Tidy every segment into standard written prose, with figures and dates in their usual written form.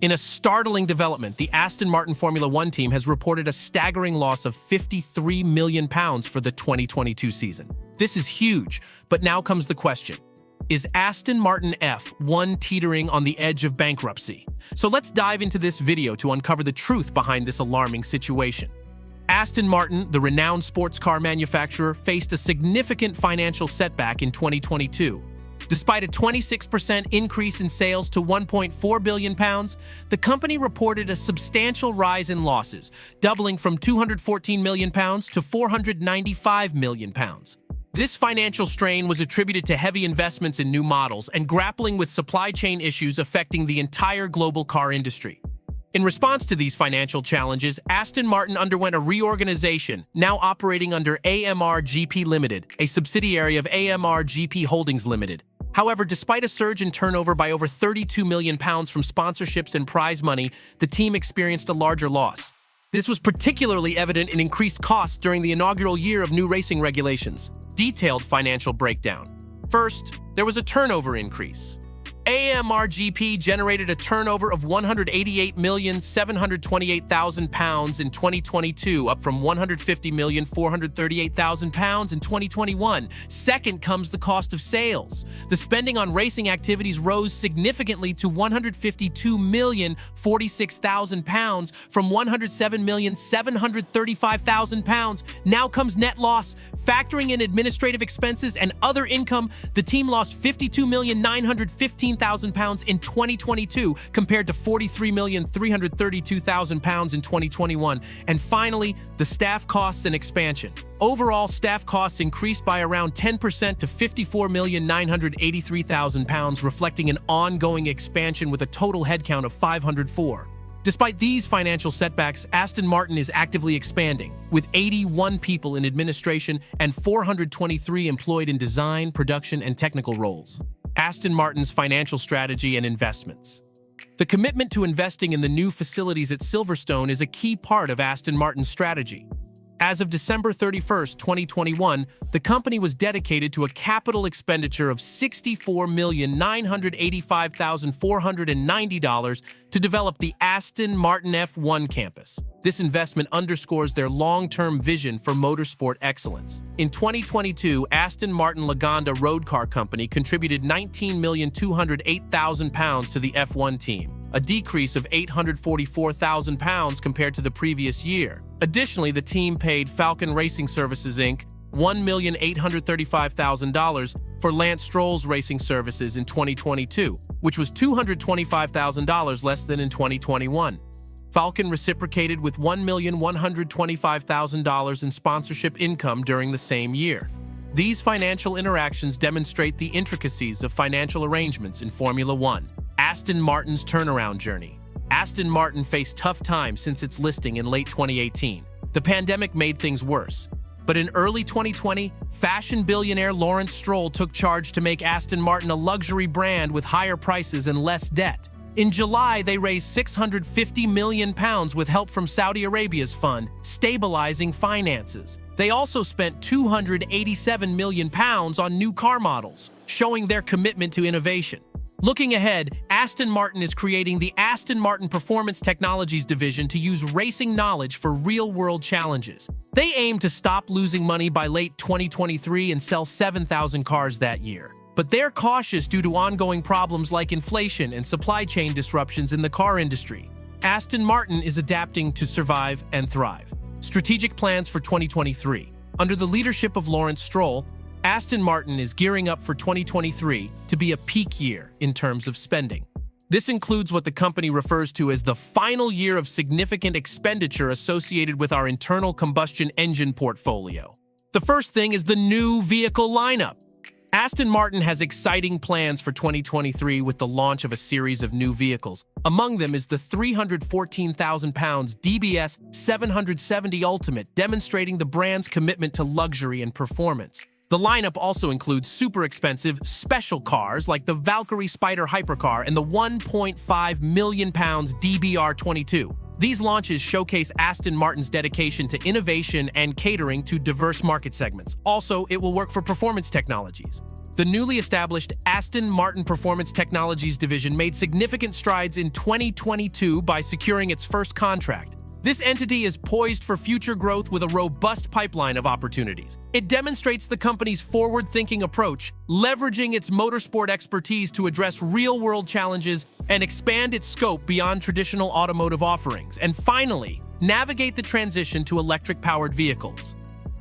In a startling development, the Aston Martin Formula 1 team has reported a staggering loss of £53 million for the 2022 season. This is huge, but now comes the question. Is Aston Martin F1 teetering on the edge of bankruptcy? So let's dive into this video to uncover the truth behind this alarming situation. Aston Martin, the renowned sports car manufacturer, faced a significant financial setback in 2022. Despite a 26% increase in sales to £1.4 billion, the company reported a substantial rise in losses, doubling from £214 million to £495 million. This financial strain was attributed to heavy investments in new models and grappling with supply chain issues affecting the entire global car industry. In response to these financial challenges, Aston Martin underwent a reorganization, now operating under AMR GP Limited, a subsidiary of AMR GP Holdings Limited. However, despite a surge in turnover by over £32 million from sponsorships and prize money, the team experienced a larger loss. This was particularly evident in increased costs during the inaugural year of new racing regulations. Detailed financial breakdown. First, there was a turnover increase. AMR GP generated a turnover of £188,728,000 in 2022, up from £150,438,000 in 2021. Second comes the cost of sales. The spending on racing activities rose significantly to £152,046,000 from £107,735,000. Now comes net loss. Factoring in administrative expenses and other income, the team lost £52,915,000 in 2022 compared to £43,332,000 in 2021. And finally, the staff costs and expansion. Overall, staff costs increased by around 10% to £54,983,000, reflecting an ongoing expansion with a total headcount of 504. Despite these financial setbacks, Aston Martin is actively expanding, with 81 people in administration and 423 employed in design, production, and technical roles. Aston Martin's financial strategy and investments. The commitment to investing in the new facilities at Silverstone is a key part of Aston Martin's strategy. As of December 31, 2021, the company was dedicated to a capital expenditure of $64,985,490 to develop the Aston Martin F1 campus. This investment underscores their long-term vision for motorsport excellence. In 2022, Aston Martin Lagonda Road Car Company contributed £19,208,000 to the F1 team, a decrease of £844,000 compared to the previous year. Additionally, the team paid Falcon Racing Services Inc. $1,835,000 for Lance Stroll's racing services in 2022, which was $225,000 less than in 2021. Falcon reciprocated with $1,125,000 in sponsorship income during the same year. These financial interactions demonstrate the intricacies of financial arrangements in Formula 1. Aston Martin's turnaround journey. Aston Martin faced tough times since its listing in late 2018. The pandemic made things worse. But in early 2020, fashion billionaire Lawrence Stroll took charge to make Aston Martin a luxury brand with higher prices and less debt. In July, they raised £650 million with help from Saudi Arabia's fund, stabilizing finances. They also spent £287 million on new car models, showing their commitment to innovation. Looking ahead, Aston Martin is creating the Aston Martin Performance Technologies division to use racing knowledge for real-world challenges. They aim to stop losing money by late 2023 and sell 7,000 cars that year. But they're cautious due to ongoing problems like inflation and supply chain disruptions in the car industry. Aston Martin is adapting to survive and thrive. Strategic plans for 2023. Under the leadership of Lawrence Stroll, Aston Martin is gearing up for 2023 to be a peak year in terms of spending. This includes what the company refers to as the final year of significant expenditure associated with our internal combustion engine portfolio. The first thing is the new vehicle lineup. Aston Martin has exciting plans for 2023 with the launch of a series of new vehicles. Among them is the £314,000 DBS 770 Ultimate, demonstrating the brand's commitment to luxury and performance. The lineup also includes super expensive, special cars like the Valkyrie Spider hypercar and the £1.5 million DBR22. These launches showcase Aston Martin's dedication to innovation and catering to diverse market segments. Also, it will work for performance technologies. The newly established Aston Martin Performance Technologies division made significant strides in 2022 by securing its first contract. This entity is poised for future growth with a robust pipeline of opportunities. It demonstrates the company's forward-thinking approach, leveraging its motorsport expertise to address real-world challenges and expand its scope beyond traditional automotive offerings. And finally, navigate the transition to electric-powered vehicles.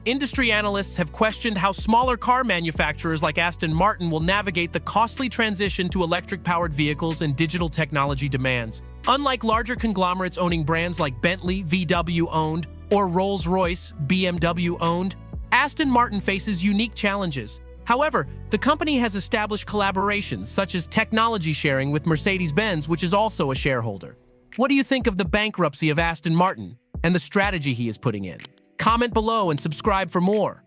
Industry analysts have questioned how smaller car manufacturers like Aston Martin will navigate the costly transition to electric-powered vehicles and digital technology demands. Unlike larger conglomerates owning brands like Bentley, VW-owned, or Rolls-Royce, BMW-owned, Aston Martin faces unique challenges. However, the company has established collaborations such as technology sharing with Mercedes-Benz, which is also a shareholder. What do you think of the bankruptcy of Aston Martin and the strategy he is putting in? Comment below and subscribe for more.